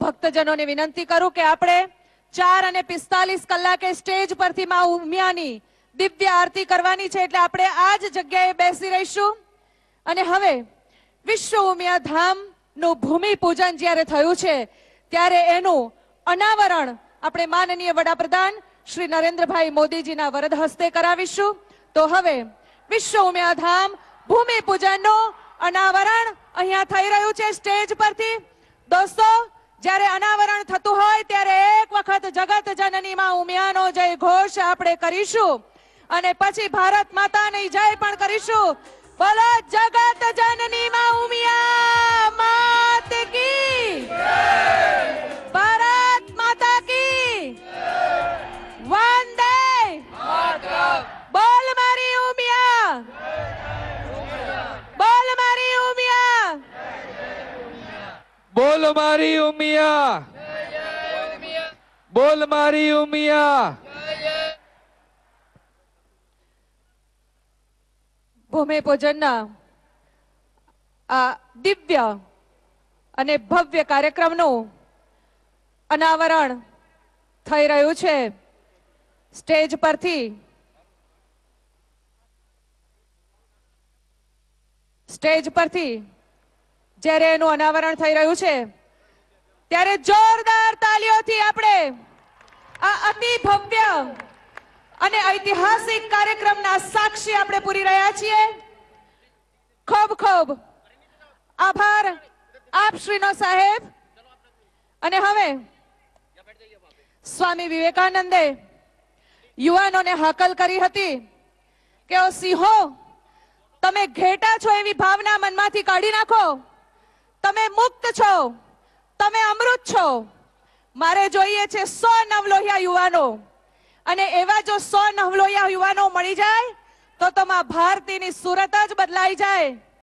ભક્તજનોને વિનંતી કરું કે આપણે 4:45 કલાકે સ્ટેજ પરથી માં ઉમિયાની દિવ્ય આરતી કરવાની છે, એટલે આપણે આ જ જગ્યાએ બેસી રહીશું. અને હવે વિશ્વ ઉમિયા ધામનું ભૂમિ પૂજન જ્યારે થયું છે ત્યારે એનું અનાવરણ આપણે માનનીય વડાપ્રધાન શ્રી નરેન્દ્રભાઈ મોદીજીના વરદ હસ્તે કરાવીશું. તો હવે વિશ્વ ઉમિયા ધામ ભૂમિ પૂજનનું અનાવરણ અહીંયા થઈ રહ્યું છે સ્ટેજ પરથી. દોસ્તો, જ્યારે અનાવરણ થતું હોય ત્યારે એક વખત જગત જનની માં ઉમિયાનો જય ઘોષ આપણે કરીશું અને પછી ભારત માતાની જય પણ કરીશું. બોલો જગત જનની માં ઉમિયા માત કી, ભારત માતા કી વંદે માતરમ. બોલ મારી ઉમિયા, બોલ મારી ઉમિયા, બોલ મારી ઉમિયા, બોલ મારી ઉમિયા. ભૂમિ પૂજનના આ દિવ્ય અને ભવ્ય કાર્યક્રમનું અનાવરણ થઈ રહ્યું છે સ્ટેજ પરથી. સ્ટેજ પરથી જ્યારે એનું અનાવરણ થઈ રહ્યું છે ત્યારે જોરદાર તાલીઓથી આપણે આ અતિ ભવ્ય અને ઐતિહાસિક કાર્યક્રમના સાક્ષી આપણે પૂરી રહ્યા છીએ. ખૂબ ખૂબ આભાર આપશ્રીનો સાહેબ. અને હવે સ્વામી વિવેકાનંદે યુવાનોને હાકલ કરી હતી કે ઓ સિંહો, તમે ઘેટા છો એવી ભાવના મનમાંથી કાઢી નાખો. તમે મુક્ત છો, તમે અમૃત છો. મારે જોઈએ છે 100 નવલોહિયા યુવાનો, અને એવા જો 100 નવલોહિયા યુવાનો મળી જાય તો માં ભારતીની સુરત જ બદલાઈ જાય.